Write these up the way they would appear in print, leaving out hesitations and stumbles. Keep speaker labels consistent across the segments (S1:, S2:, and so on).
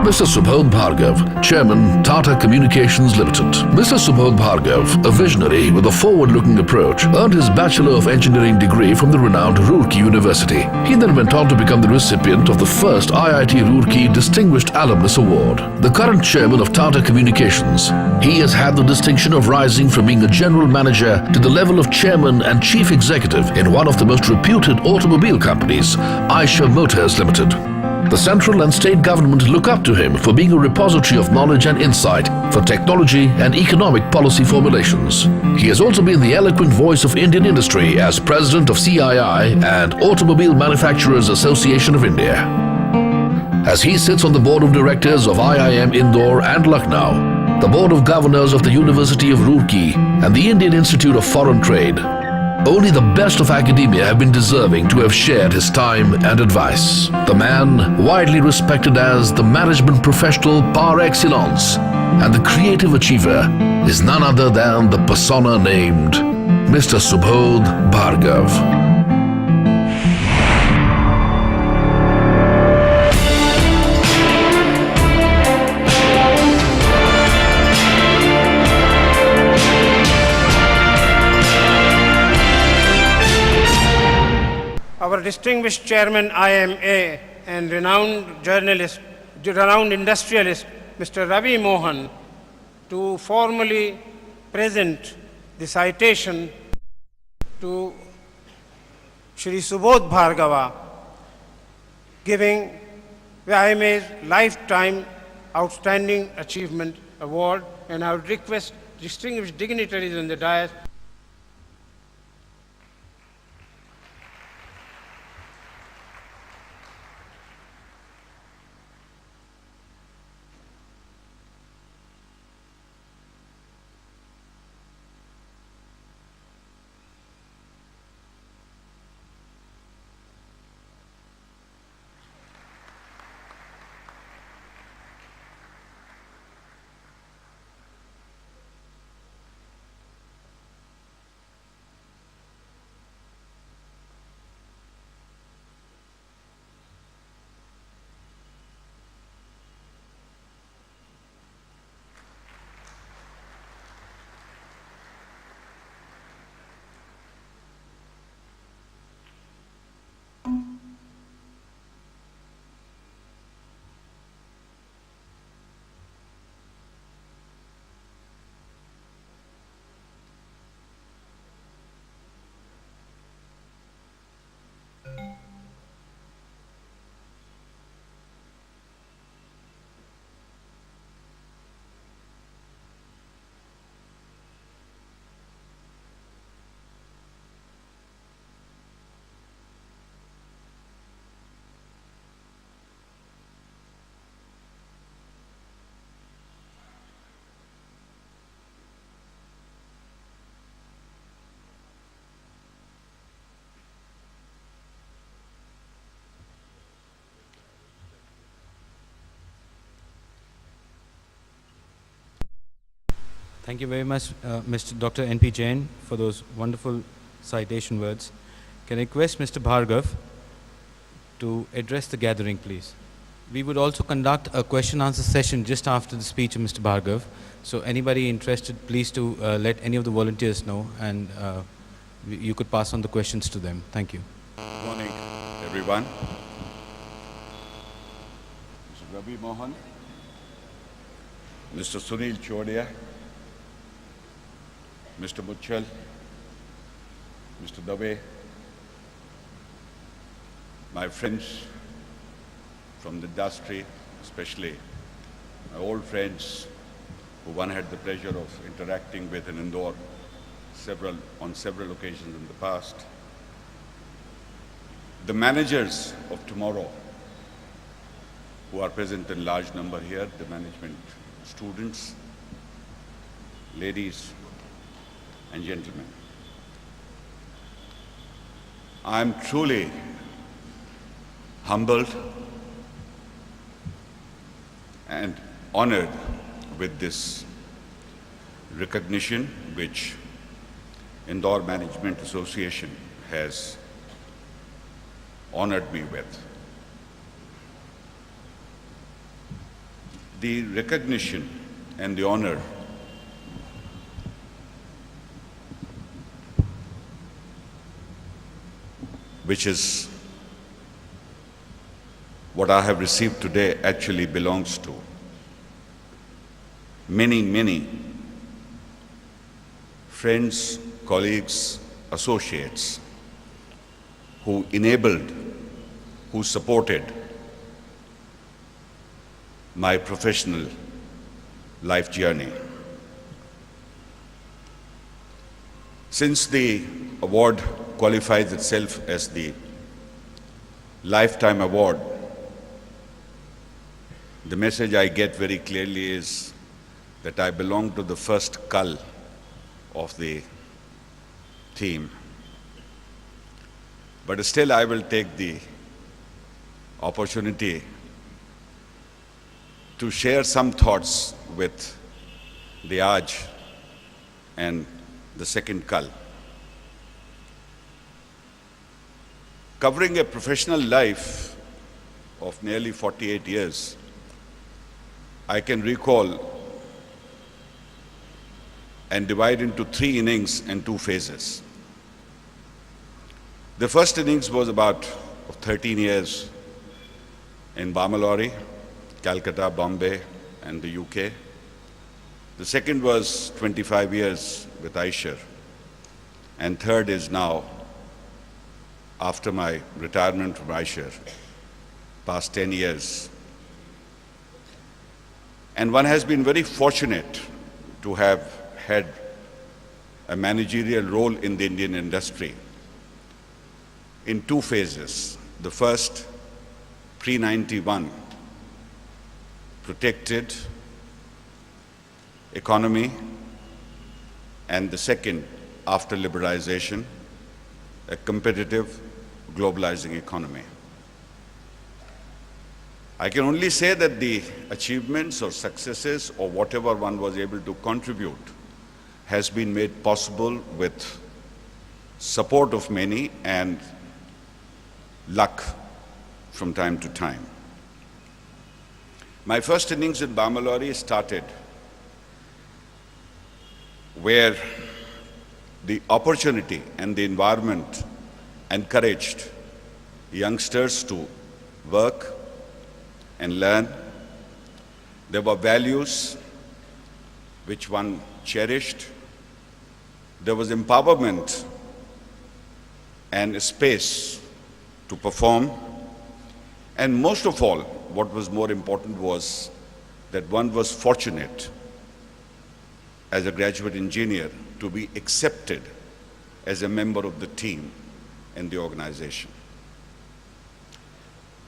S1: Mr. Subodh Bhargav, Chairman, Tata Communications Limited. Mr. Subodh Bhargav, a visionary with a forward-looking approach, earned his Bachelor of Engineering degree from the renowned Roorkee University. He then went on to become the recipient of the first IIT Roorkee Distinguished Alumnus Award. The current Chairman of Tata Communications, he has had the distinction of rising from being a General Manager to the level of Chairman and Chief Executive in one of the most reputed automobile companies, Eicher Motors Limited. The central and state government look up to him for being a repository of knowledge and insight for technology and economic policy formulations. He has also been the eloquent voice of Indian industry as President of CII and Automobile Manufacturers Association of India. As he sits on the board of directors of IIM Indore and Lucknow, the board of governors of the University of Roorkee and the Indian Institute of Foreign Trade, only the best of academia have been deserving to have shared his time and advice. The man, widely respected as the management professional par excellence and the creative achiever, is none other than the persona named Mr. Subodh Bhargav.
S2: Our distinguished chairman IMA and renowned journalist, renowned industrialist, Mr. Ravi Mohan, to formally present the citation to Shri Subodh Bhargava, giving the IMA's Lifetime Outstanding Achievement Award, and I would request distinguished dignitaries on the dais.
S3: Thank you very much, Mr. Dr. N.P. Jain, for those wonderful citation words. Can I request Mr. Bhargav to address the gathering, please? We would also conduct a question-answer session just after the speech of Mr. Bhargav. So anybody interested, please to let any of the volunteers know, and you could pass on the questions to them. Thank you.
S4: Good morning, everyone. Mr. Ravi Mohan, Mr. Sunil Chodia, Mr. Muchal, Mr. Dave, my friends from the industry, especially my old friends who one had the pleasure of interacting with in Indore on several occasions in the past, the managers of tomorrow who are present in large number here, the management students, ladies and gentlemen. I am truly humbled and honored with this recognition which Indore Management Association has honored me with. the recognition and the honor which is what I have received today actually belongs to many, many friends, colleagues, associates who enabled, who supported my professional life journey. Since the award qualifies itself as the Lifetime Award, the message I get very clearly is that I belong to the first cull of the theme. But still I will take the opportunity to share some thoughts with the Aj and the second cull. Covering a professional life of nearly 48 years, I can recall and divide into 3 innings and 2 phases. The first innings was about 13 years in Bamalori, Calcutta, Bombay, and the UK. The second was 25 years with Eicher. And third is now, after my retirement from Eicher, past 10 years. And one has been very fortunate to have had a managerial role in the Indian industry in 2 phases. The first, pre-91, protected economy, and the second, after liberalization, a competitive, globalizing economy. I can only say that the achievements or successes or whatever one was able to contribute has been made possible with support of many and luck from time to time. My first innings in Bamalori started where the opportunity and the environment encouraged youngsters to work and learn. There were values which one cherished. There was empowerment and a space to perform. And most of all, what was more important was that one was fortunate as a graduate engineer to be accepted as a member of the team in the organization.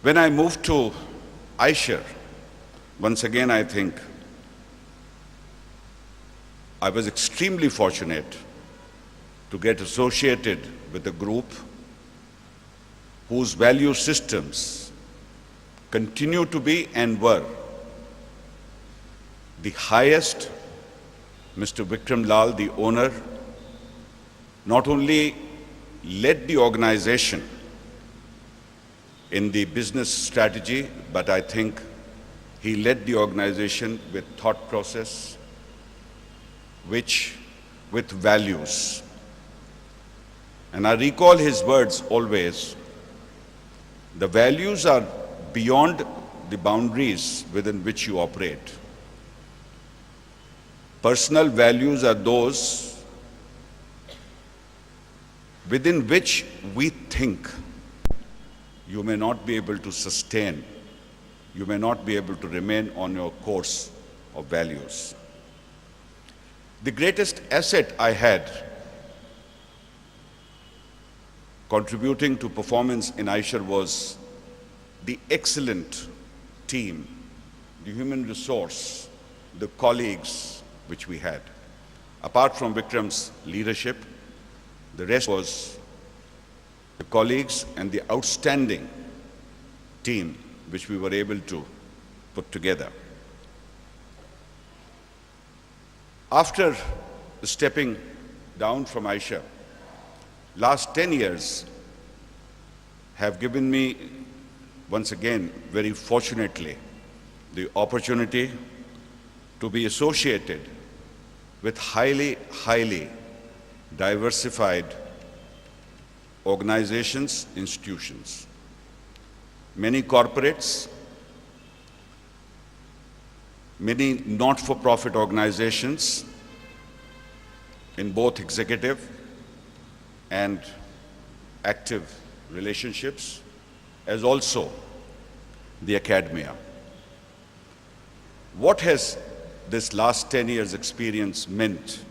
S4: When I moved to Eicher, once again I think I was extremely fortunate to get associated with a group whose value systems continue to be and were the highest. Mr. Vikram Lal, the owner, not only led the organization in the business strategy, but I think he led the organization with thought process, with values. And I recall his words always, the values are beyond the boundaries within which you operate. Personal values are those within which we think you may not be able to sustain, you may not be able to remain on your course of values. The greatest asset I had contributing to performance in Eicher was the excellent team, the human resource, the colleagues which we had. Apart from Vikram's leadership, the rest was the colleagues and the outstanding team which we were able to put together. After stepping down from Eicher, last 10 years have given me, once again, very fortunately, the opportunity to be associated with highly diversified organizations, institutions. Many corporates, many not-for-profit organizations in both executive and active relationships, as also the academia. What has this last 10 years experience meant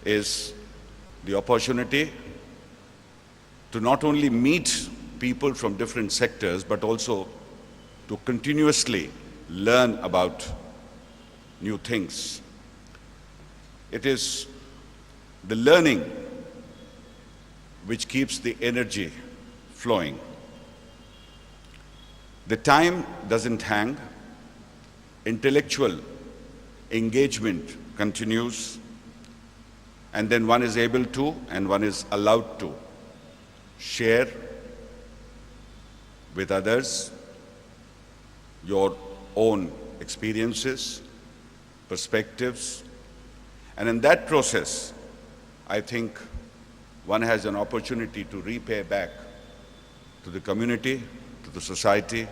S4: is the opportunity to not only meet people from different sectors, but also to continuously learn about new things. It is the learning which keeps the energy flowing. The time doesn't hang. Intellectual engagement continues, and then one is able to and one is allowed to share with others your own experiences, perspectives, and in that process, I think one has an opportunity to repay back to the community, to the society,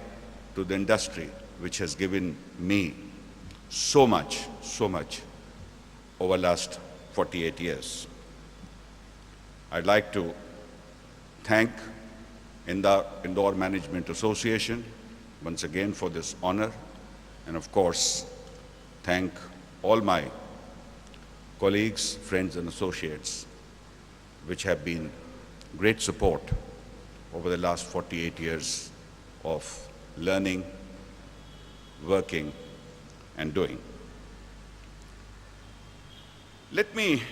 S4: to the industry, which has given me so much over the last 48 years. I'd like to thank Indore Management Association once again for this honor, and of course, thank all my colleagues, friends, and associates, which have been great support over the last 48 years of learning, working, and doing. Let me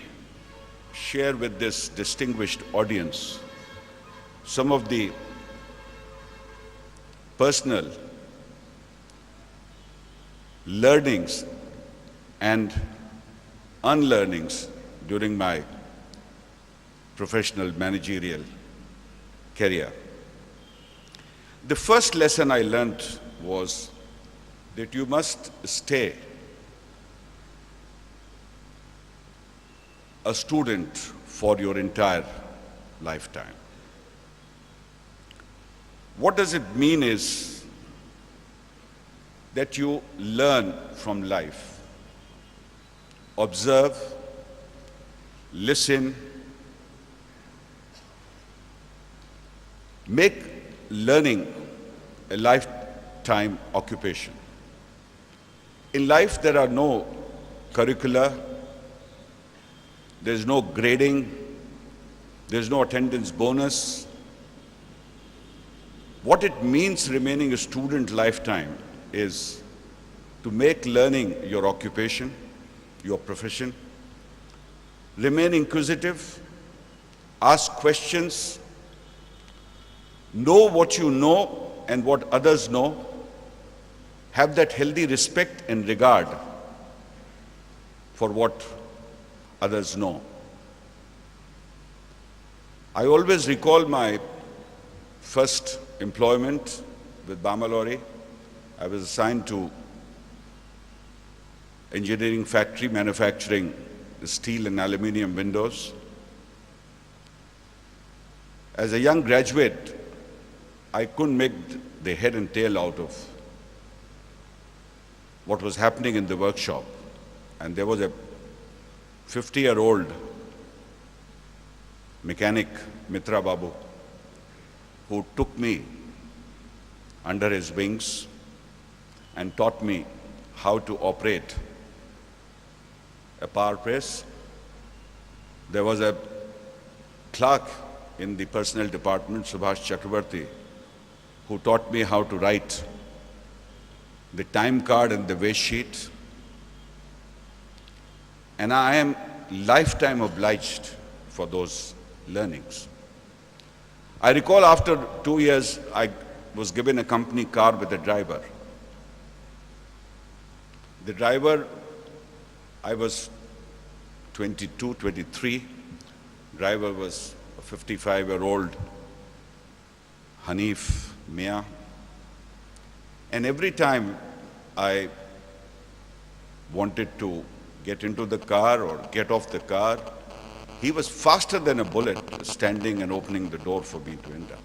S4: share with this distinguished audience some of the personal learnings and unlearnings during my professional managerial career. The first lesson I learned was that you must stay a student for your entire lifetime. What does it mean is that you learn from life, observe, listen, make learning a lifetime occupation. In life, there are no curricula, there's no grading, there's no attendance bonus. What it means remaining a student lifetime is to make learning your occupation, your profession, remain inquisitive, ask questions, know what you know and what others know, have that healthy respect and regard for what others know. I always recall my first employment with Bamalori. I was assigned to engineering factory manufacturing steel and aluminium windows. As a young graduate, I couldn't make the head and tail out of what was happening in the workshop. And there was a 50-year-old mechanic, Mitra Babu, who took me under his wings and taught me how to operate a power press. There was a clerk in the personnel department, Subhash Chakravarti, who taught me how to write the time card and the waste sheet. And I am lifetime obliged for those learnings. I recall after 2 years, I was given a company car with a driver. The driver, I was 22, 23. Driver was a 55-year-old Hanif Mia. And every time I wanted to get into the car or get off the car, he was faster than a bullet, standing and opening the door for me to enter.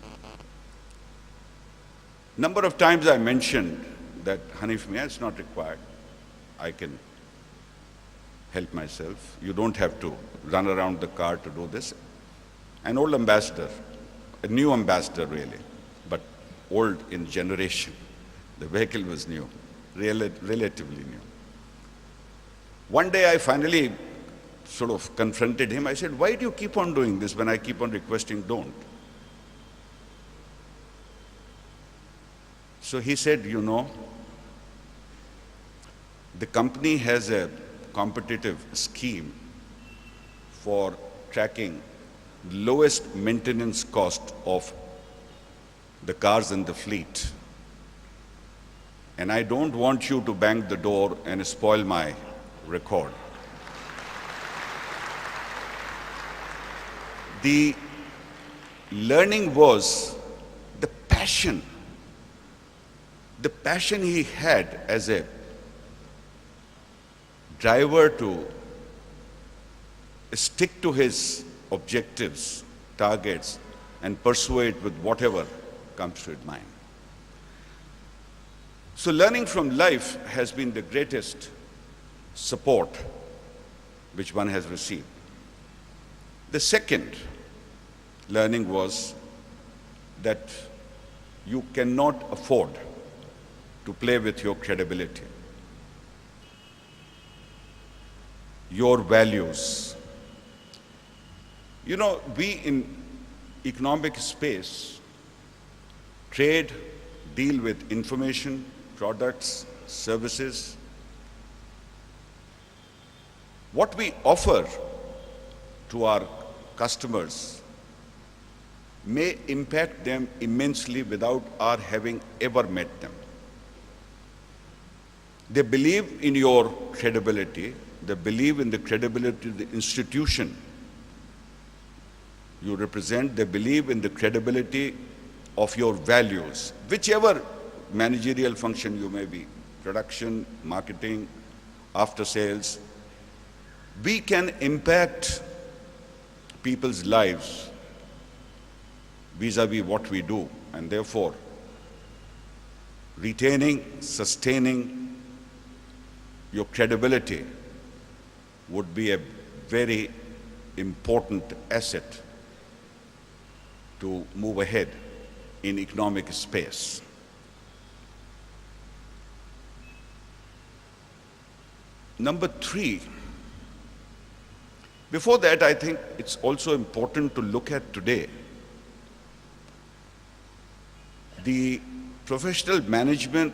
S4: Number of times I mentioned that, Hanif Mian, it's not required. I can help myself. You don't have to run around the car to do this. An old ambassador, a new ambassador really, but old in generation. The vehicle was new, relatively new. One day I finally sort of confronted him. I said, why do you keep on doing this when I keep on requesting don't? So he said, you know, the company has a competitive scheme for tracking lowest maintenance cost of the cars in the fleet. And I don't want you to bang the door and spoil my record. The learning was the passion he had as a driver to stick to his objectives, targets, and pursue it with whatever comes to his mind. So learning from life has been the greatest support which one has received. The second learning was that you cannot afford to play with your credibility, your values. You know, we in economic space trade, deal with information, products, services. What we offer to our customers may impact them immensely without our having ever met them. They believe in your credibility, they believe in the credibility of the institution you represent, they believe in the credibility of your values, whichever managerial function you may be, production, marketing, after sales. We can impact people's lives vis-a-vis what we do, and therefore retaining, sustaining your credibility would be a very important asset to move ahead in economic space. Number three, before that, I think it's also important to look at today. The professional manager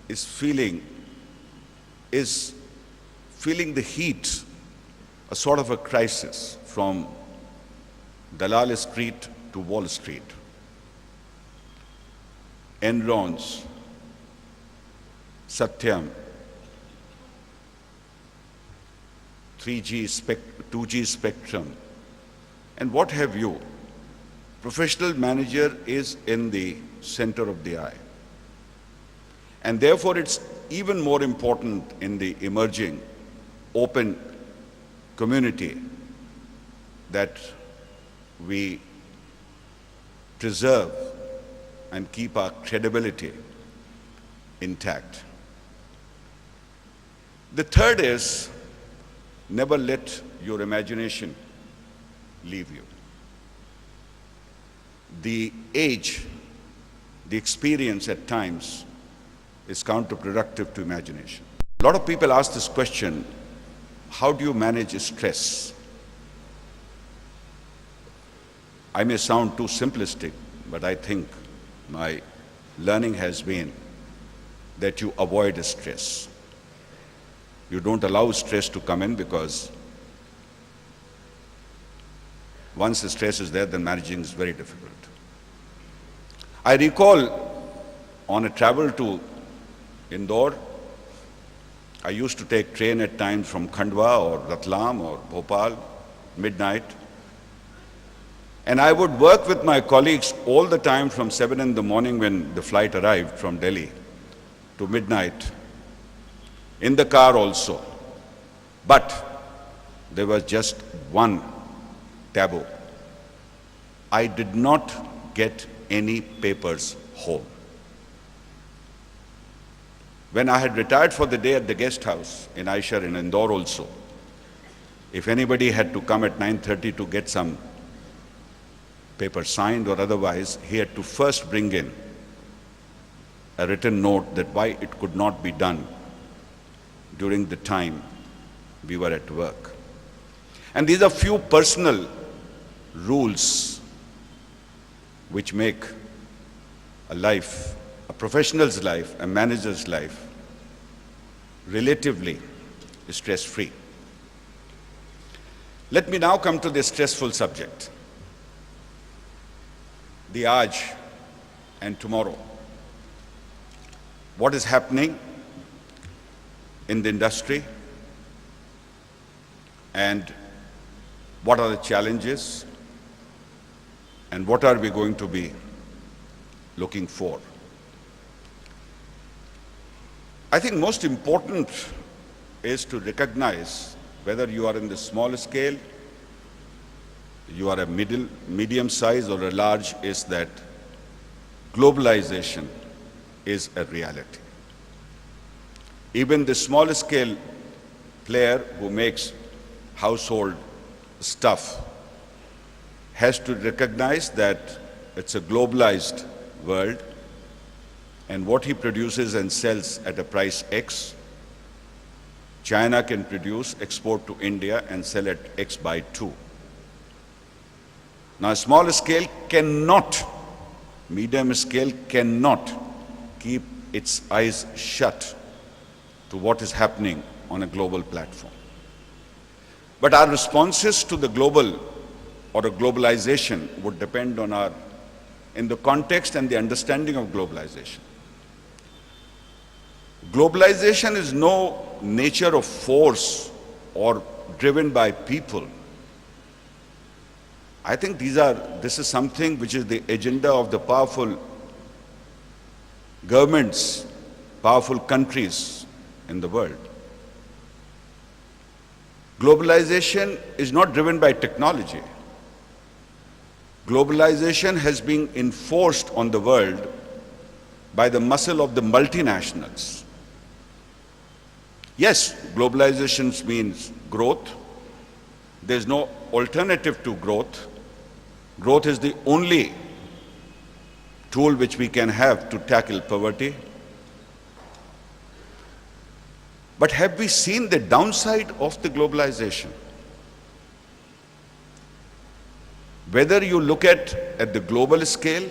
S4: is feeling the heat, a sort of a crisis from Dalal Street to Wall Street. Enrons, Satyam, 3G, 2G spectrum, and what have you. Professional manager is in the center of the eye. And therefore, it's even more important in the emerging open community that we preserve and keep our credibility intact. The third is, never let your imagination leave you. The age, the experience at times is counterproductive to imagination. A lot of people ask this question, how do you manage stress? I may sound too simplistic, but I think my learning has been that you avoid stress. You don't allow stress to come in, because once the stress is there, then managing is very difficult. I recall on a travel to Indore, I used to take train at times from Khandwa or Ratlam or Bhopal, midnight. And I would work with my colleagues all the time from 7 in the morning when the flight arrived from Delhi to midnight, in the car also. But there was just one taboo. I did not get any papers home. When I had retired for the day at the guest house in Aishar in Indore also, if anybody had to come at 9:30 to get some paper signed or otherwise, he had to first bring in a written note that why it could not be done during the time we were at work. And these are few personal rules which make a life, a professional's life, a manager's life, relatively stress-free. Let me now come to the stressful subject, the Aaj and tomorrow. What is happening in the industry and what are the challenges and what are we going to be looking for? I think most important is to recognize whether you are in the small scale, you are a medium size or a large, is that globalization is a reality. Even the small scale player who makes household stuff has to recognize that it's a globalized world, and what he produces and sells at a price X, China can produce, export to India and sell at X by 2. Now, a small scale cannot, medium scale cannot keep its eyes shut to what is happening on a global platform. But our responses to the global or a globalization would depend on our, in the context and the understanding of globalization. Globalization is no nature of force or driven by people. I think this is something which is the agenda of the powerful governments, powerful countries in the world. Globalization is not driven by technology. Globalization has been enforced on the world by the muscle of the multinationals. Yes, globalization means growth. There's no alternative to growth. Growth is the only tool which we can have to tackle poverty. But have we seen the downside of the globalization? Whether you look at the global scale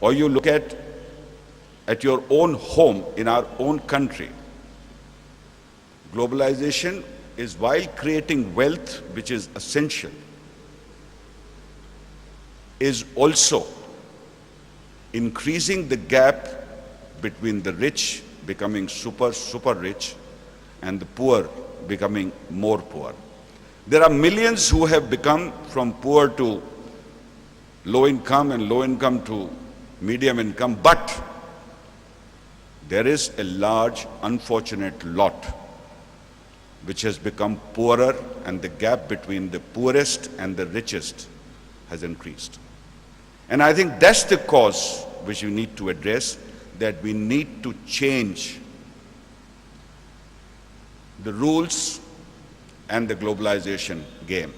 S4: or you look at your own home in our own country, globalization is, while creating wealth, which is essential, is also increasing the gap between the rich becoming super rich and the poor becoming more poor. There are millions who have become from poor to low income and low income to medium income, but there is a large unfortunate lot which has become poorer, and the gap between the poorest and the richest has increased. And I think that's the cause which we need to address, that we need to change the rules and the globalization game.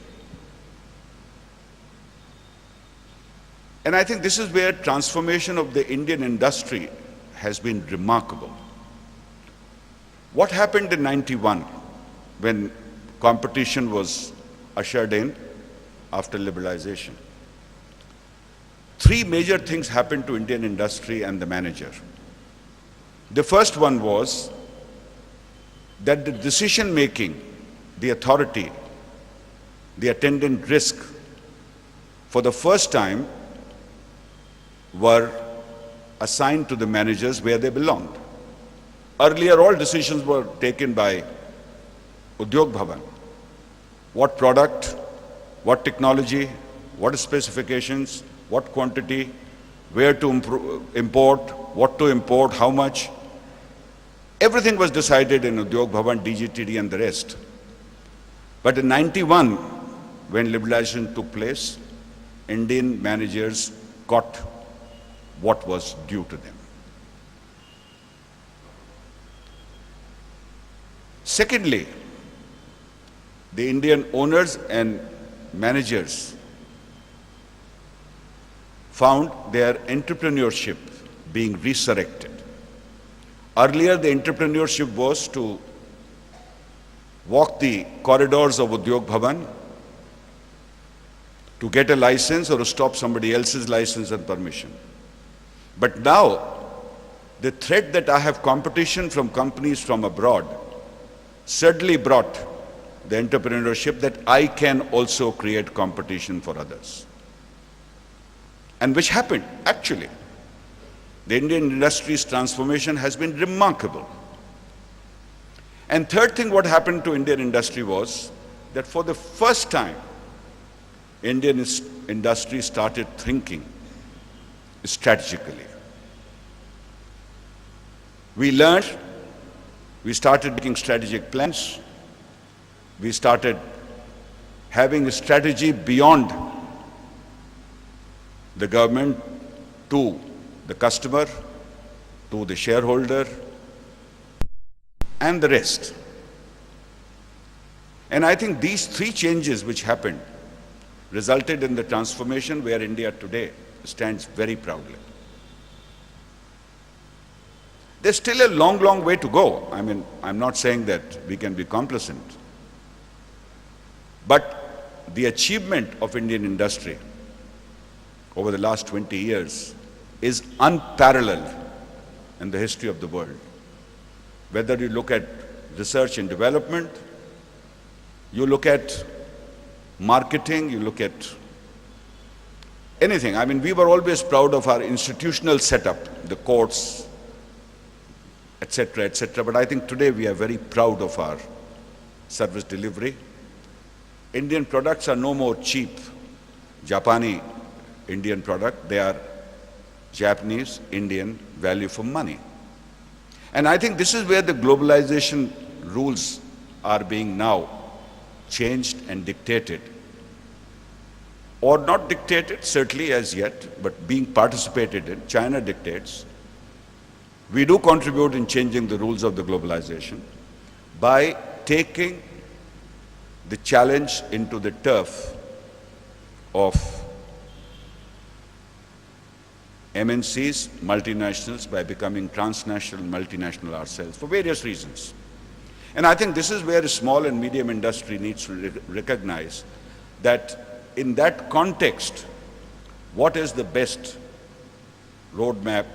S4: And I think this is where transformation of the Indian industry has been remarkable. What happened in '91 when competition was ushered in after liberalization? Three major things happened to Indian industry and the manager. The first one was that the decision making, the authority, the attendant risk, for the first time were assigned to the managers where they belonged. Earlier, all decisions were taken by Udyog Bhavan. What product, what technology, what specifications, what quantity, where to import, what to import, how much. Everything was decided in Udyog Bhavan, DGTD and the rest. But in 91, when liberalization took place, Indian managers got what was due to them. Secondly, the Indian owners and managers found their entrepreneurship being resurrected. Earlier, the entrepreneurship was to walk the corridors of Udyog Bhavan to get a license or to stop somebody else's license and permission. But now, the threat that I have competition from companies from abroad certainly brought the entrepreneurship that I can also create competition for others. And which happened, actually. The Indian industry's transformation has been remarkable. And third thing what happened to Indian industry was that for the first time, Indian industry started thinking strategically. We learned, we started making strategic plans, we started having a strategy beyond the government to the customer, to the shareholder, and the rest. And I think these three changes which happened resulted in the transformation where India today stands very proudly. There's still a long, long way to go. I mean, I'm not saying that we can be complacent. But the achievement of Indian industry over the last 20 years is unparalleled in the history of the world. Whether you look at research and development, you look at marketing, you look at anything. I mean, we were always proud of our institutional setup, the courts, etc., etc. But I think today we are very proud of our service delivery. Indian products are no more cheap Japani Indian product. They are Japanese Indian value for money. And I think this is where the globalization rules are being now changed and dictated. Or not dictated, certainly as yet, but being participated in. China dictates. We do contribute in changing the rules of the globalization by taking the challenge into the turf of MNCs, multinationals, by becoming transnational and multinational ourselves for various reasons. And I think this is where a small and medium industry needs to recognize that in that context, what is the best roadmap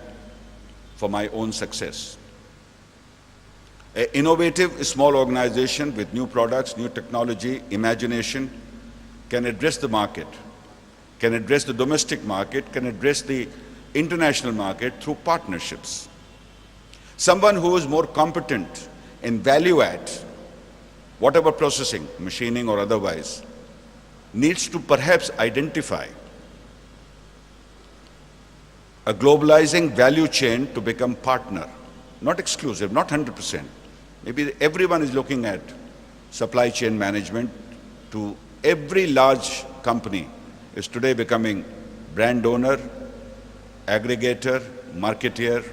S4: for my own success? An innovative small organization with new products, new technology, imagination can address the market, can address the domestic market, can address the international market through partnerships. Someone who is more competent in value add, whatever processing, machining or otherwise, needs to perhaps identify a globalizing value chain to become partner, not exclusive, not 100%. Maybe everyone is looking at supply chain management. To every large company is today becoming brand owner, aggregator, marketeer.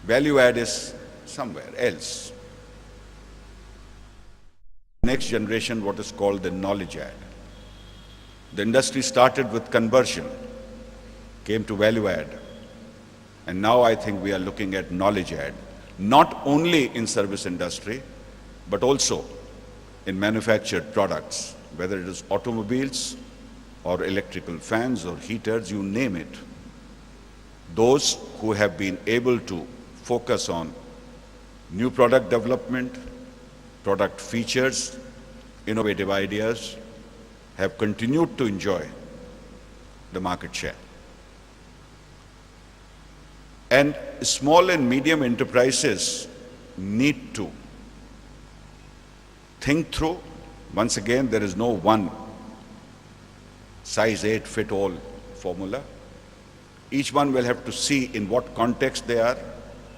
S4: Value add is somewhere else. Next generation, what is called the knowledge add. The industry started with conversion, came to value add, and now I think we are looking at knowledge add, not only in service industry, but also in manufactured products, whether it is automobiles or electrical fans or heaters, you name it. Those who have been able to focus on new product development, product features, innovative ideas, have continued to enjoy the market share. And small and medium enterprises need to think through. Once again, there is no one size 8 fit all formula. Each one will have to see in what context they are,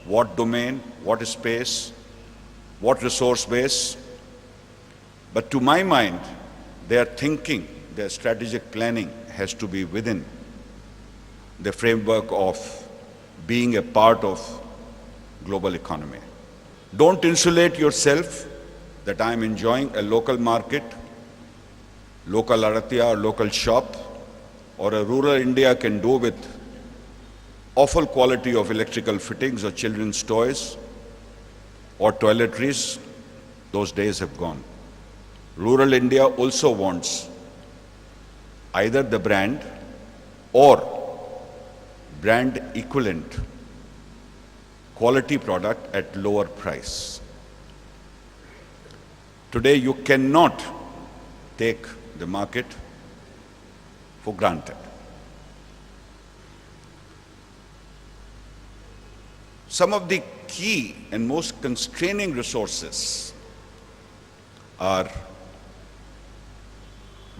S4: what domain, what space, what resource base. But to my mind, their thinking, their strategic planning has to be within the framework of being a part of global economy. Don't insulate yourself that I'm enjoying a local market, local aratia or local shop, or a rural India can do with awful quality of electrical fittings or children's toys or toiletries. Those days have gone. Rural India also wants either the brand or brand equivalent quality product at lower price. Today you cannot take the market for granted. Some of the key and most constraining resources are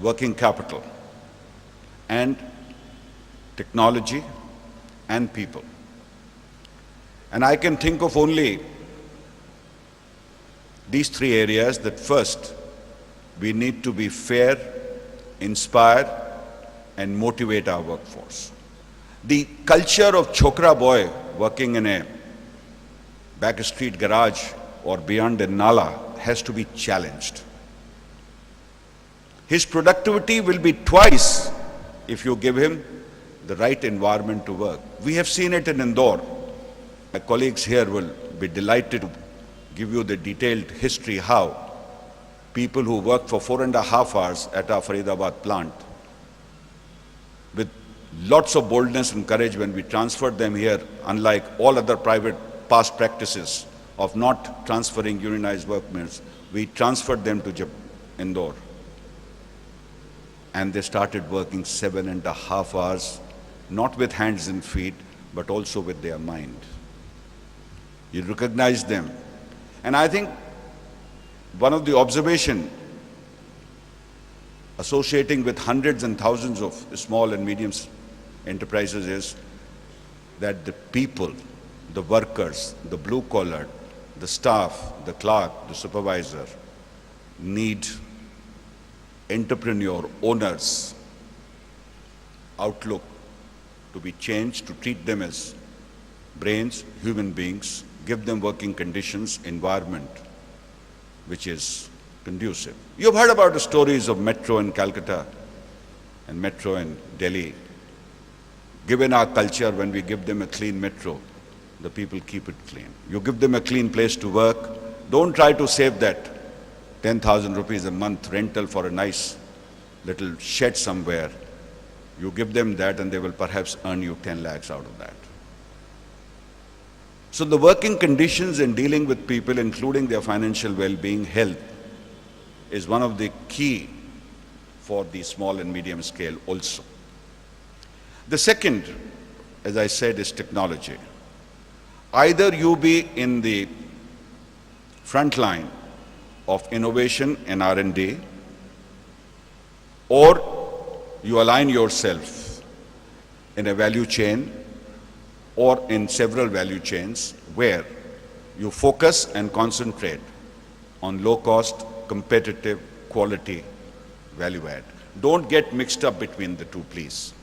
S4: working capital and technology and people. And I can think of only these three areas. That first, we need to be fair, inspire, and motivate our workforce. The culture of chokra boy working in a back street garage or beyond a nala has to be challenged. His productivity will be twice if you give him the right environment to work. We have seen it in Indore. My colleagues here will be delighted to give you the detailed history how people who work for 4.5 hours at our Faridabad plant, with lots of boldness and courage when we transferred them here, unlike all other private past practices of not transferring unionized workmen, we transferred them to Indore. And they started working 7.5 hours, not with hands and feet, but also with their mind. You recognize them. And I think one of the observations associating with hundreds and thousands of small and medium enterprises is that the people, the workers, the blue collar, the staff, the clerk, the supervisor need entrepreneur, owners, outlook to be changed, to treat them as brains, human beings, give them working conditions, environment which is conducive. You've heard about the stories of metro in Calcutta and metro in Delhi. Given our culture, when we give them a clean metro, the people keep it clean. You give them a clean place to work. Don't try to save that 10,000 rupees a month rental for a nice little shed somewhere. You give them that and they will perhaps earn you 10 lakhs out of that. So the working conditions in dealing with people, including their financial well-being, health, is one of the key for the small and medium scale also. The second, as I said, is technology. Either you be in the front line of innovation and R&D, or you align yourself in a value chain or in several value chains where you focus and concentrate on low cost, competitive, quality, value add. Don't get mixed up between the two, please.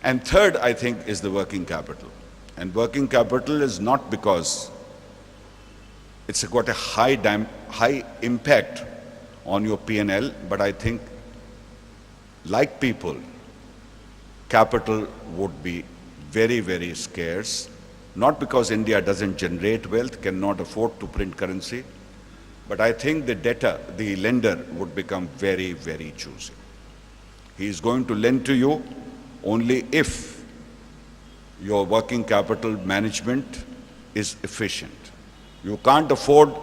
S4: And third, I think, is the working capital. And working capital is not because it's got a high impact on your P&L, but I think, like people, capital would be very, very scarce, not because India doesn't generate wealth, cannot afford to print currency, but I think the debtor, the lender, would become very, very choosy. He is going to lend to you only if your working capital management is efficient. You can't afford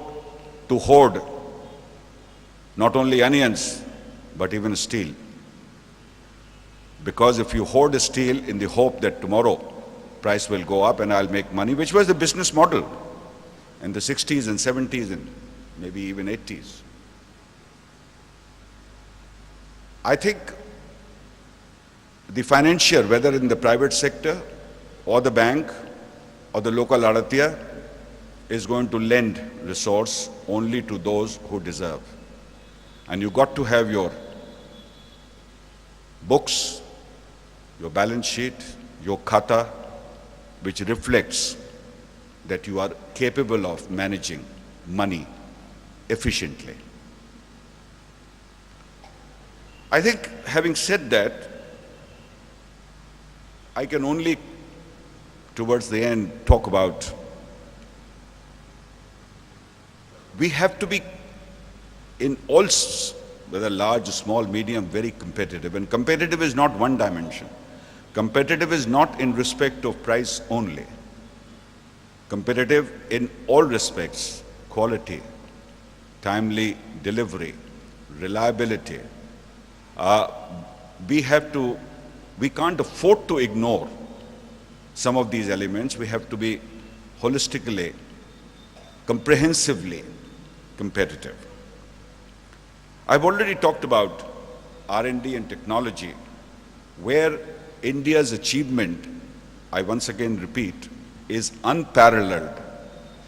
S4: to hoard not only onions, but even steel. Because if you hoard steel in the hope that tomorrow price will go up and I'll make money, which was the business model in the 60s and 70s and maybe even 80s. I think the financier, whether in the private sector or the bank or the local Adatya, is going to lend resource only to those who deserve. And you got to have your books, your balance sheet, your khata, which reflects that you are capable of managing money efficiently. I think, having said that, I can only, towards the end, talk about we have to be in all, whether large, small, medium, very competitive. And competitive is not one dimension. Competitive is not in respect of price only. Competitive in all respects: quality, timely delivery, reliability. We can't afford to ignore some of these elements. We have to be holistically, comprehensively competitive. I've already talked about R&D and technology, where India's achievement, I once again repeat, is unparalleled.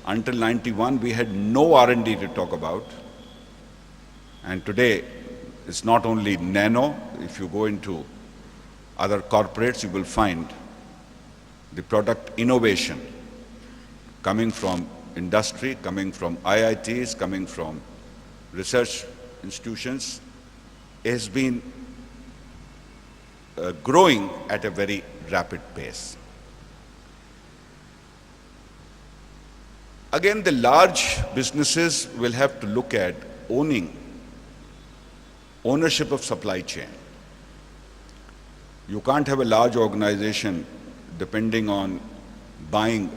S4: Until 91, we had no R&D to talk about. And today, it's not only nano. If you go into other corporates, you will find the product innovation coming from industry, coming from IITs, coming from research institutions, has been growing at a very rapid pace. Again, the large businesses will have to look at ownership of supply chain. You can't have a large organization depending on buying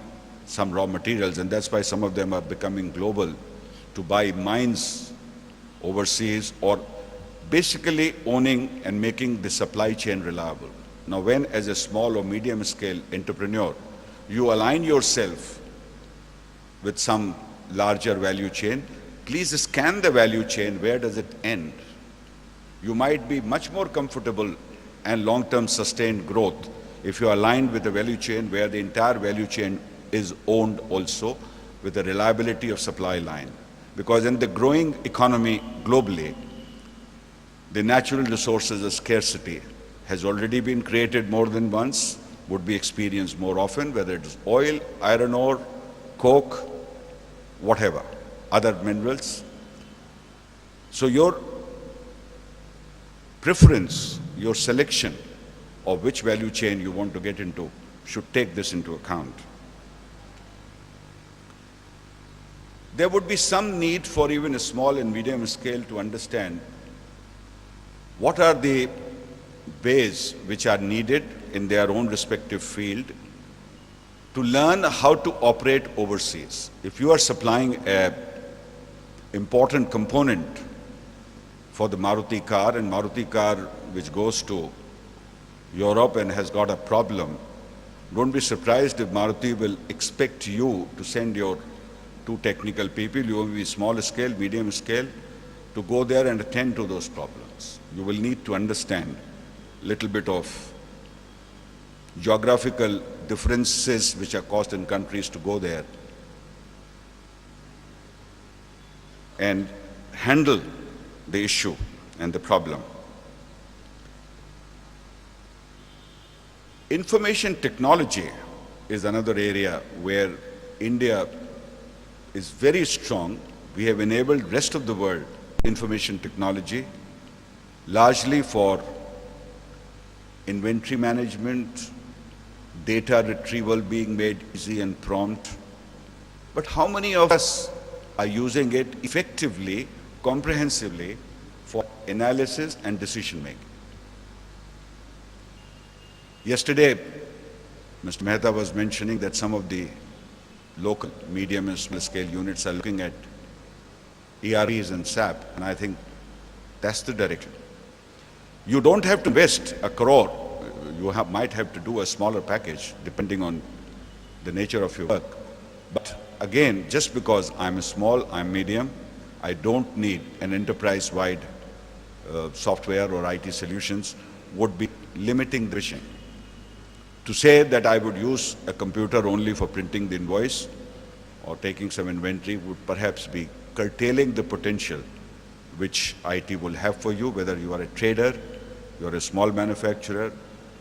S4: some raw materials, and that's why some of them are becoming global, to buy mines overseas, or basically owning and making the supply chain reliable. Now, when as a small or medium scale entrepreneur, you align yourself with some larger value chain, please scan the value chain. Where does it end? You might be much more comfortable and long-term sustained growth if you are aligned with the value chain where the entire value chain is owned also with the reliability of supply line. Because in the growing economy globally, the natural resources of scarcity has already been created more than once, would be experienced more often, whether it is oil, iron ore, coke, whatever, other minerals. So your preference, your selection of which value chain you want to get into should take this into account. There would be some need for even a small and medium scale to understand what are the ways which are needed in their own respective field to learn how to operate overseas. If you are supplying an important component for the Maruti car, and Maruti car which goes to Europe and has got a problem, don't be surprised if Maruti will expect you to send your 2 technical people. You will be small scale, medium scale, to go there and attend to those problems. You will need to understand a little bit of geographical differences which are caused in countries to go there and handle the issue and the problem. Information technology is another area where India is very strong. We have enabled rest of the world information technology, largely for inventory management, data retrieval being made easy and prompt. But how many of us are using it effectively, comprehensively for analysis and decision making? Yesterday, Mr. Mehta was mentioning that some of the local, medium and small scale units are looking at ERPs and SAP, and I think that's the direction. You don't have to invest 1 crore. You might have to do a smaller package depending on the nature of your work. But again, just because I'm small, I'm medium, I don't need an enterprise-wide software or IT solutions would be limiting the vision. To say that I would use a computer only for printing the invoice or taking some inventory would perhaps be curtailing the potential which IT will have for you, whether you are a trader, you are a small manufacturer,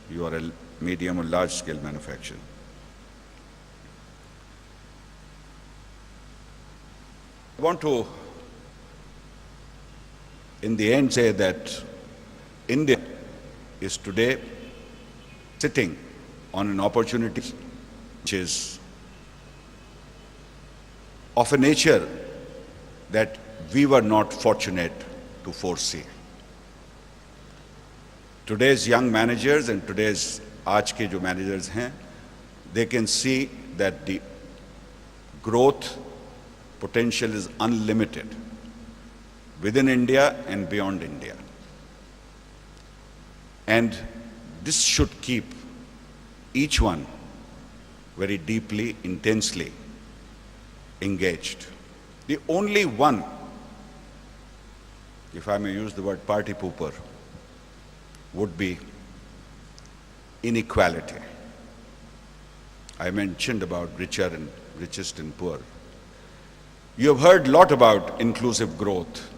S4: you are a medium or large scale manufacturer. I want to, in the end, say that India is today sitting on an opportunity which is of a nature that we were not fortunate to foresee. Today's young managers and today's आज के जो managers हैं, they can see that the growth potential is unlimited within India and beyond India. And this should keep each one very deeply, intensely engaged. The only one, if I may use the word party pooper, would be inequality. I mentioned about richer and richest and poor. You have heard a lot about inclusive growth,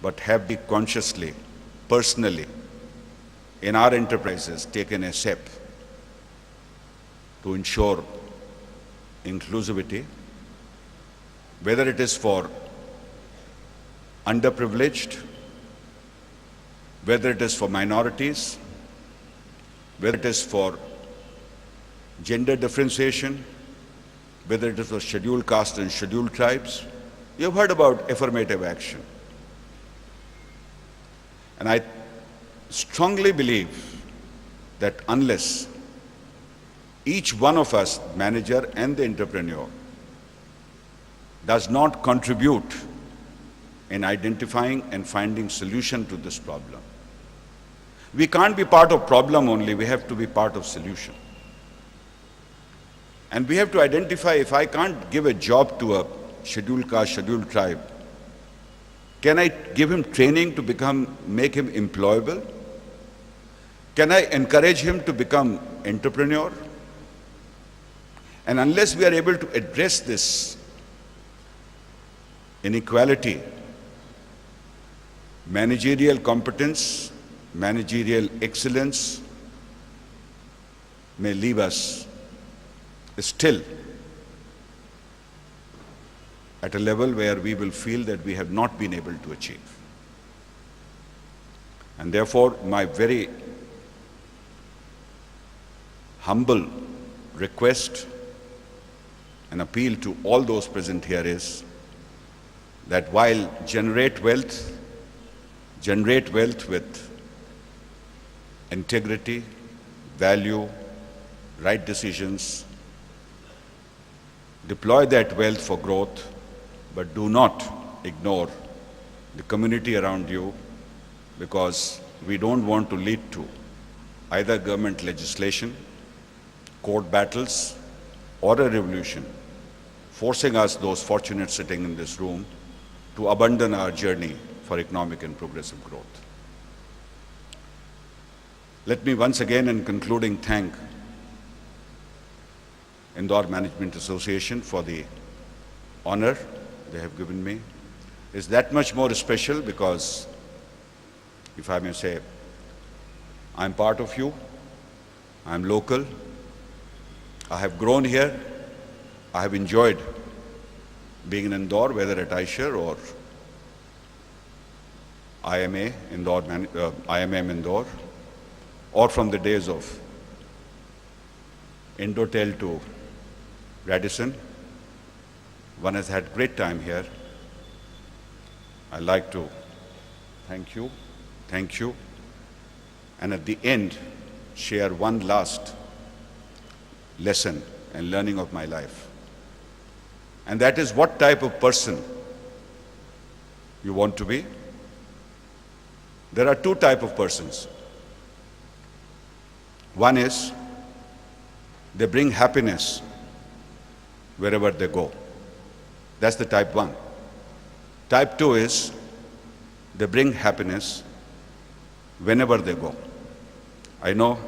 S4: but have we consciously, personally, in our enterprises taken a step to ensure inclusivity, whether it is for underprivileged, whether it is for minorities, whether it is for gender differentiation, whether it is for scheduled caste and scheduled tribes. You have heard about affirmative action. And I strongly believe that unless each one of us, manager and the entrepreneur, does not contribute in identifying and finding solution to this problem, we can't be part of problem only, we have to be part of solution. And we have to identify, if I can't give a job to a scheduled caste, scheduled tribe, can I give him training to make him employable? Can I encourage him to become entrepreneur? And unless we are able to address this inequality, managerial competence, managerial excellence may leave us still at a level where we will feel that we have not been able to achieve. And therefore, my very humble request and appeal to all those present here is that while generate wealth with integrity, value, right decisions, deploy that wealth for growth, but do not ignore the community around you, because we don't want to lead to either government legislation, court battles, or a revolution, forcing us, those fortunate sitting in this room, to abandon our journey for economic and progressive growth. Let me once again, in concluding, thank Indore Management Association for the honor they have given me. It's that much more special because, if I may say, I'm part of you, I'm local, I have grown here, I have enjoyed being in Indore, whether at Eicher or IMA, IMM Indore, or from the days of Indotel to Radisson. One has had great time here. I'd like to thank you, and at the end, share one last lesson and learning of my life. And that is what type of person you want to be. There are two types of persons. One is, they bring happiness wherever they go. That's the type one. Type two is, they bring happiness whenever they go. I know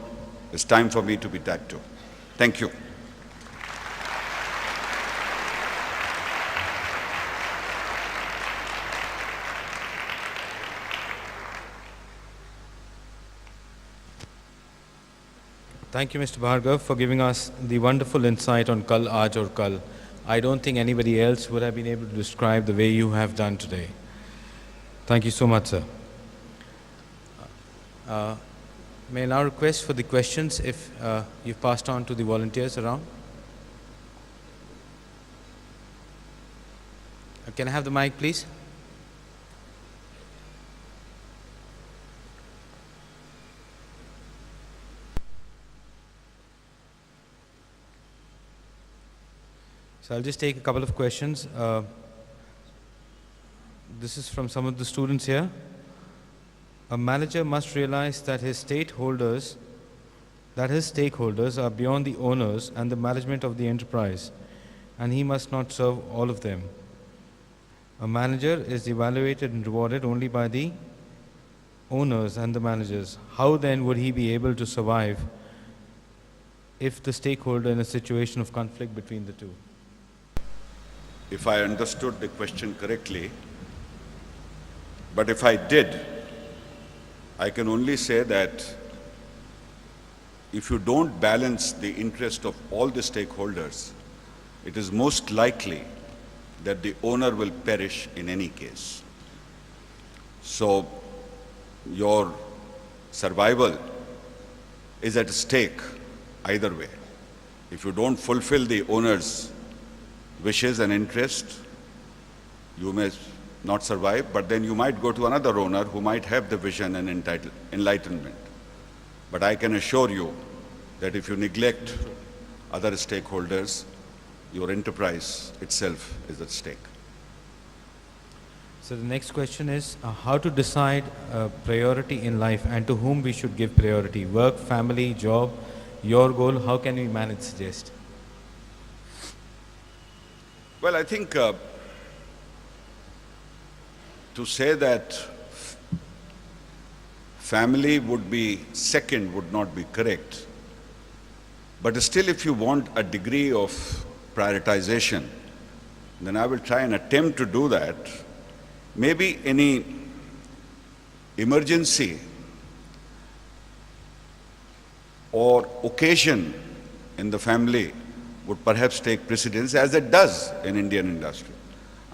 S4: it's time for me to be that too. Thank you.
S3: Thank you, Mr. Bhargav, for giving us the wonderful insight on Kal, Aaj aur Kal. I don't think anybody else would have been able to describe the way you have done today. Thank you so much, sir. May I now request for the questions if you've passed on to the volunteers around? Can I have the mic, please? So I'll just take a couple of questions. This is from some of the students here. A manager must realize that his stakeholders are beyond the owners and the management of the enterprise, and he must not serve all of them. A manager is evaluated and rewarded only by the owners and the managers. How then would he be able to survive if the stakeholder in a situation of conflict between the two?
S4: If I understood the question correctly, but if I did, I can only say that if you don't balance the interest of all the stakeholders, it is most likely that the owner will perish in any case. So your survival is at stake either way. If you don't fulfill the owner's wishes and interests, you may not survive, but then you might go to another owner who might have the vision and enlightenment. But I can assure you that if you neglect other stakeholders, your enterprise itself is at stake.
S3: So the next question is how to decide priority in life and to whom we should give priority. Work, family, job, your goal, how can we manage, suggest?
S4: Well, I think to say that family would be second would not be correct. But still, if you want a degree of prioritization, then I will try and attempt to do that. Maybe any emergency or occasion in the family would perhaps take precedence, as it does in Indian industry.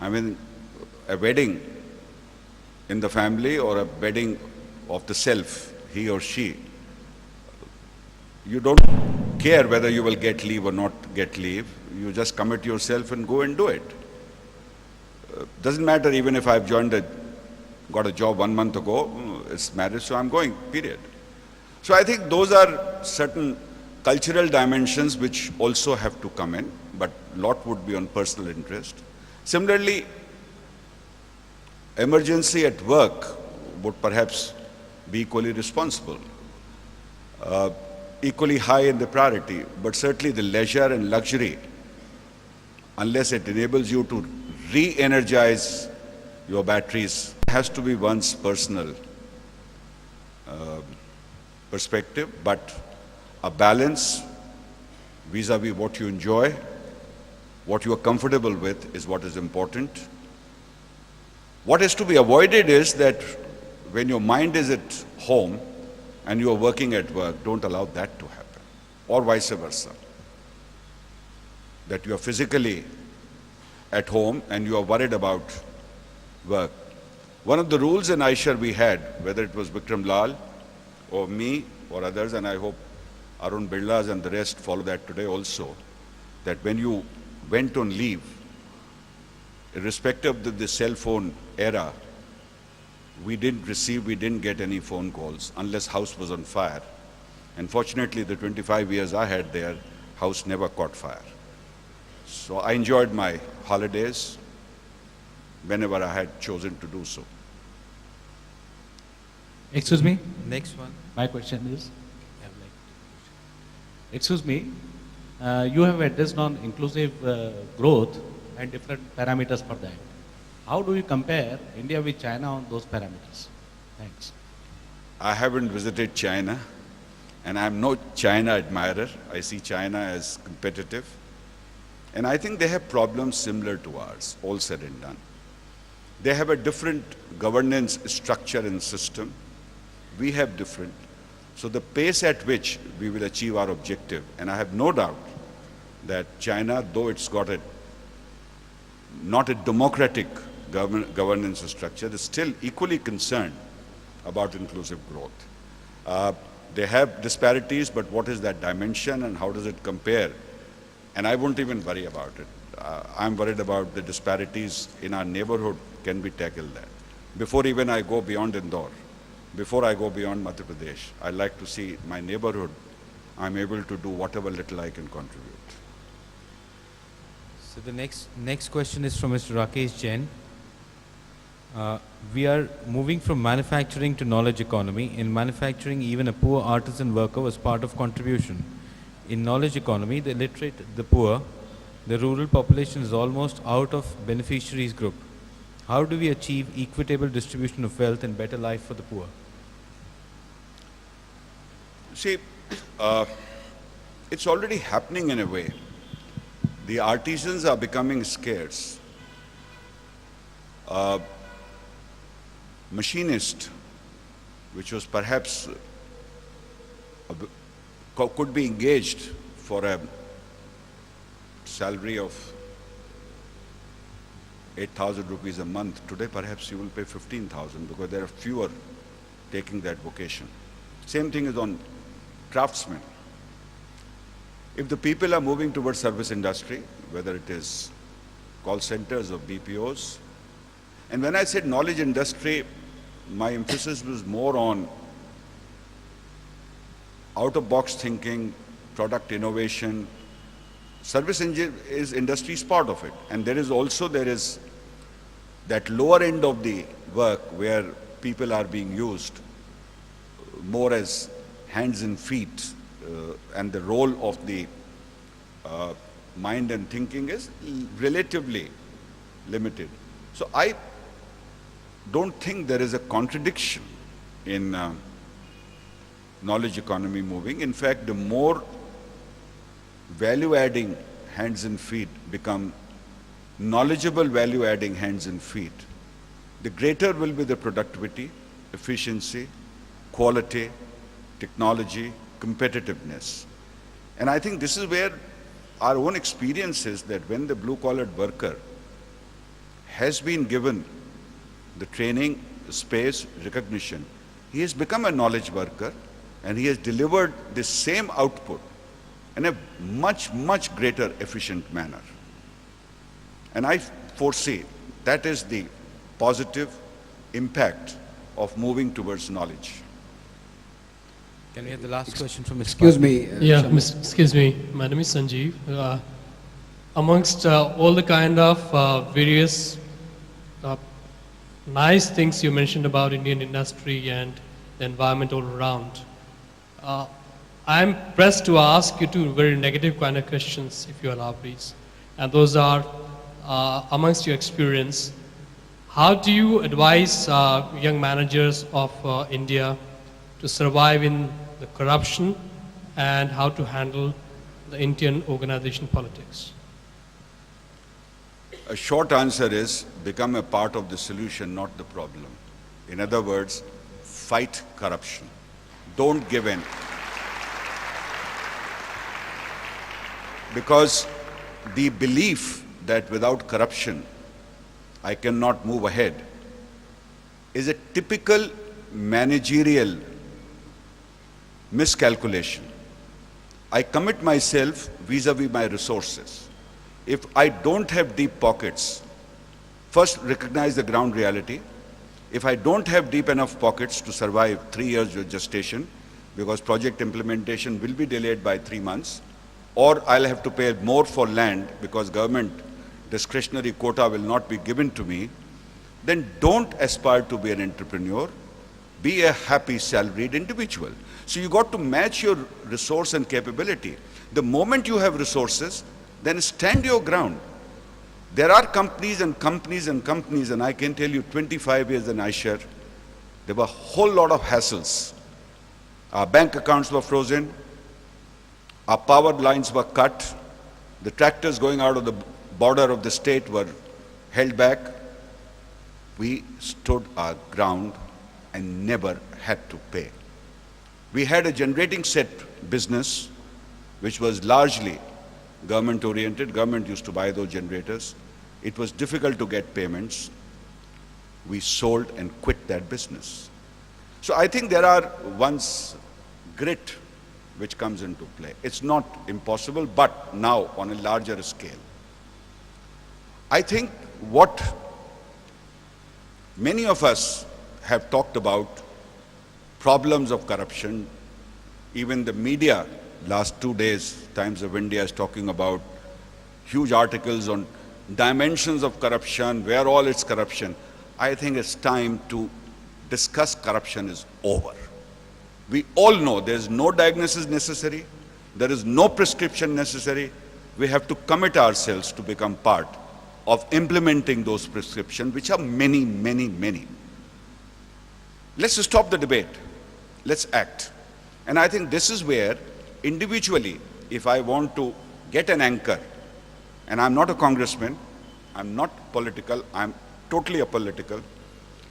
S4: I mean, a wedding in the family or a wedding of the self, he or she, you don't care whether you will get leave or not get leave. You just commit yourself and go and do it. Doesn't matter even if I've got a job 1 month ago, it's marriage, so I'm going, period. So I think those are certain cultural dimensions which also have to come in, but a lot would be on personal interest. Similarly, emergency at work would perhaps be equally responsible, equally high in the priority, but certainly the leisure and luxury, unless it enables you to re-energize your batteries, has to be one's personal perspective, but a balance vis-a-vis what you enjoy, what you are comfortable with is what is important. What is to be avoided is that when your mind is at home and you are working at work, don't allow that to happen, or vice versa. That you are physically at home and you are worried about work. One of the rules in Aishar we had, whether it was Vikram Lal or me or others, and I hope Arun Birlas and the rest follow that today also, that when you went on leave, irrespective of the cell phone era, we didn't get any phone calls unless house was on fire. And fortunately, the 25 years I had there, house never caught fire. So I enjoyed my holidays whenever I had chosen to do so.
S5: Excuse me,
S3: Next one.
S5: my question is, excuse me, you have addressed on inclusive growth and different parameters for that. How do you compare India with China on those parameters? Thanks.
S4: I haven't visited China, And I'm no China admirer. I see China as competitive. And I think they have problems similar to ours, all said and done. They have a different governance structure and system. We have different. So the pace at which we will achieve our objective, and I have no doubt that China, though it's got not a democratic governance structure, is still equally concerned about inclusive growth. They have disparities, but what is that dimension and how does it compare? And I won't even worry about it. I'm worried about the disparities in our neighborhood. Can we tackle that? Before even I go beyond Indore, before I go beyond Madhya Pradesh, I like to see my neighborhood, I'm able to do whatever little I can contribute.
S3: So the next question is from Mr. Rakesh Jain. We are moving from manufacturing to knowledge economy. In manufacturing, even a poor artisan worker was part of contribution. In knowledge economy, the illiterate, the poor, the rural population is almost out of beneficiaries group. How do we achieve equitable distribution of wealth and better life for the poor?
S4: See, it's already happening in a way. The artisans are becoming scarce. Machinist, which was perhaps could be engaged for a salary of 8,000 rupees a month. Today perhaps you will pay 15,000 because there are fewer taking that vocation. Same thing is on craftsmen. If the people are moving towards service industry, whether it is call centers or BPOs, and when I said knowledge industry, my emphasis was more on out-of-box thinking, product innovation. Service industry is part of it. And there is that lower end of the work where people are being used more as hands and feet, and the role of the mind and thinking is relatively limited. So I don't think there is a contradiction in knowledge economy moving. In fact, the more value-adding hands and feet become knowledgeable value-adding hands and feet, the greater will be the productivity, efficiency, quality, technology, competitiveness. And I think this is where our own experience is that when the blue-collared worker has been given the training, space, recognition, he has become a knowledge worker and he has delivered the same output in a much, much greater efficient manner. And I foresee that is the positive impact of moving towards knowledge.
S3: Can we have the last question from Mr.
S6: Excuse me.
S7: Excuse me. My name is Sanjeev. Amongst all the kind of various nice things you mentioned about Indian industry and the environment all around, I'm pressed to ask you two very negative kind of questions, if you allow, please. And those are, amongst your experience, how do you advise young managers of India to survive in the corruption and how to handle the Indian organization politics?
S4: A short answer is become a part of the solution, not the problem. In other words, fight corruption. Don't give in. Because the belief that without corruption I cannot move ahead is a typical managerial miscalculation. I commit myself vis-a-vis my resources. If I don't have deep pockets, first recognize the ground reality. If I don't have deep enough pockets to survive 3 years of gestation, because project implementation will be delayed by 3 months, or I'll have to pay more for land because government discretionary quota will not be given to me, then don't aspire to be an entrepreneur. Be a happy salaried individual. So you got to match your resource and capability. The moment you have resources, then stand your ground. There are companies and companies and companies, and I can tell you 25 years in iShare, there were a whole lot of hassles. Our bank accounts were frozen. Our power lines were cut. The tractors going out of the border of the state were held back. We stood our ground and never had to pay. We had a generating set business which was largely government oriented. Government used to buy those generators. It was difficult to get payments. We sold and quit that business. So I think there are once grit which comes into play. It's not impossible, but now on a larger scale. I think what many of us have talked about, problems of corruption, even the media last 2 days, Times of India is talking about huge articles on dimensions of corruption, where all it's corruption. I think it's time to discuss corruption is over. We all know there's no diagnosis necessary, there is no prescription necessary. We have to commit ourselves to become part of implementing those prescriptions, which are many, many, many. Let's stop the debate. Let's act. And I think this is where individually, if I want to get an anchor, and I'm not a congressman, I'm not political, I'm totally apolitical,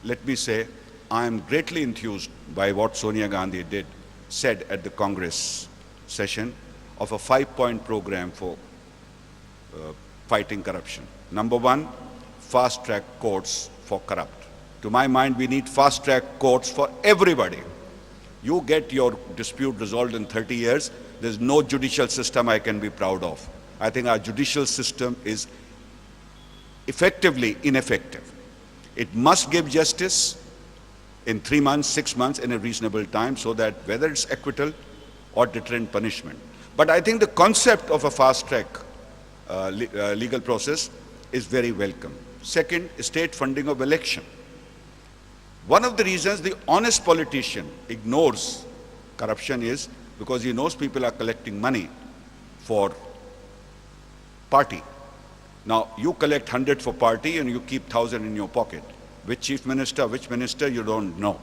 S4: let me say, I am greatly enthused by what Sonia Gandhi said at the Congress session of a 5-point program for fighting corruption. Number one, fast-track courts for corrupt. To my mind, we need fast-track courts for everybody. You get your dispute resolved in 30 years, there's no judicial system I can be proud of. I think our judicial system is effectively ineffective. It must give justice in 3 months, 6 months, in a reasonable time, so that whether it's acquittal or deterrent punishment. But I think the concept of a fast-track legal process is very welcome. Second, state funding of election. One of the reasons the honest politician ignores corruption is because he knows people are collecting money for party. Now, you collect 100 for party and you keep 1,000 in your pocket. Which chief minister, which minister, you don't know.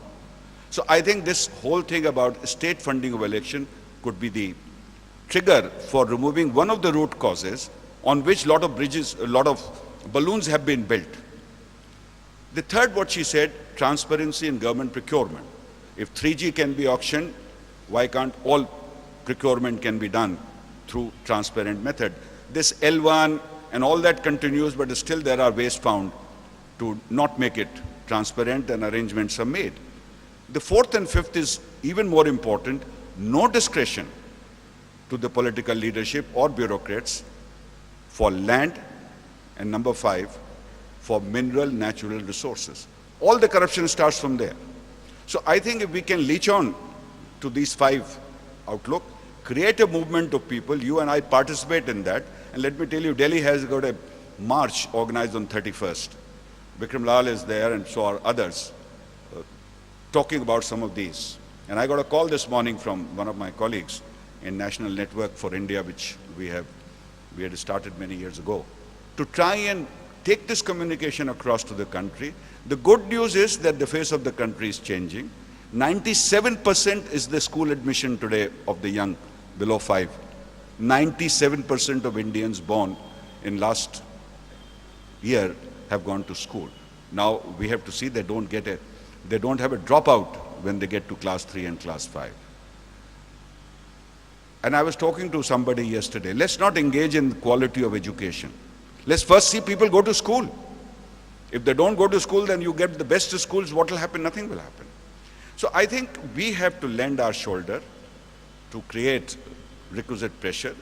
S4: So I think this whole thing about state funding of election could be the trigger for removing one of the root causes on which a lot of bridges, a lot of balloons have been built. The third, what she said, transparency in government procurement. If 3G can be auctioned, why can't all procurement can be done through transparent method? This L1 and all that continues, but still there are ways found to not make it transparent, and arrangements are made. The fourth and fifth is even more important, no discretion to the political leadership or bureaucrats for land, and number 5, for mineral natural resources. All the corruption starts from there. So I think if we can leech on to these 5 outlook, create a movement of people, you and I participate in that, and let me tell you, Delhi has got a march organized on 31st. Vikram Lal is there, and so are others, talking about some of these. And I got a call this morning from one of my colleagues in National Network for India, which we had started many years ago, to try and take this communication across to the country. The good news is that the face of the country is changing. 97% is the school admission today of the young below 5. 97% of Indians born in last year have gone to school. Now we have to see they don't have a dropout when they get to class 3 and class 5. And I was talking to somebody yesterday, let's not engage in quality of education. Let's first see people go to school. If they don't go to school, then you get the best schools, what will happen? Nothing will happen. So I think we have to lend our shoulder to create requisite pressure.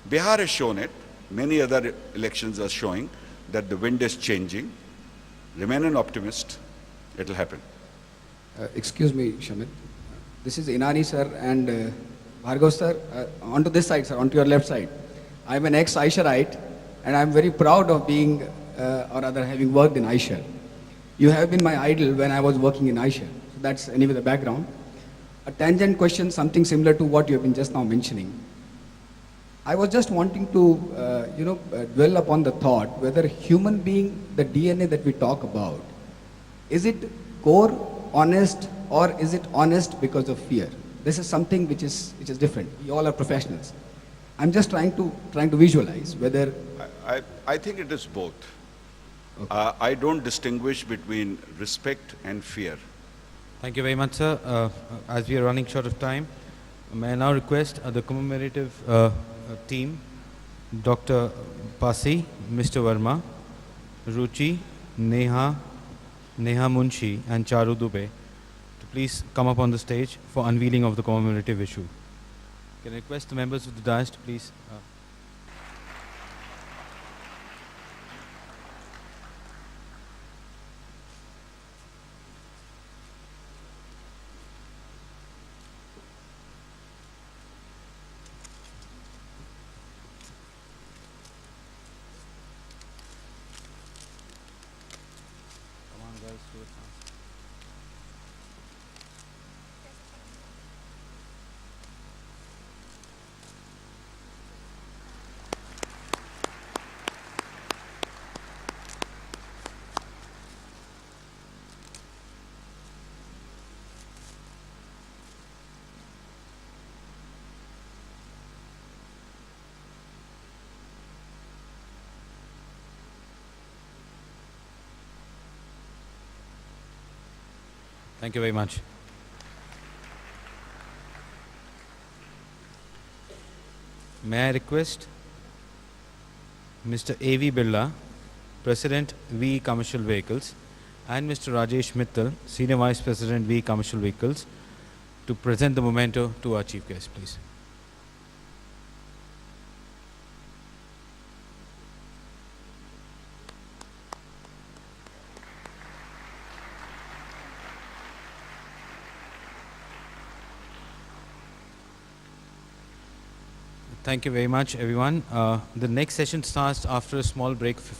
S4: Bihar has shown it, many other elections are showing that the wind is changing. Remain an optimist, it will happen.
S6: Excuse me, Shamit. This is Inani sir and Bhargav sir, onto this side sir, onto your left side. I'm an ex-Aisharite and I'm very proud of being, or rather having worked in Aishar. You have been my idol when I was working in Aishar. So that's anyway the background. A tangent question, something similar to what you have been just now mentioning. I was just wanting to, dwell upon the thought whether human being, the DNA that we talk about, is it core honest or is it honest because of fear? This is something which is different. We all are professionals. I'm just trying to visualize whether.
S4: I think it is both. I don't distinguish between respect and fear.
S3: Thank you very much, sir. As we are running short of time, may I now request the commemorative team, Dr. Pasi, Mr. Verma, Ruchi, Neha Munshi, and Charu Dubey to please come up on the stage for unveiling of the commemorative issue. Can I request the members of the dais to please... Come on, guys, do it fast. Thank you very much. May I request Mr. A.V. Birla, President VE Commercial Vehicles, and Mr. Rajesh Mittal, Senior Vice President VE Commercial Vehicles, to present the memento to our chief guest, please. Thank you very much, everyone. The next session starts after a small break.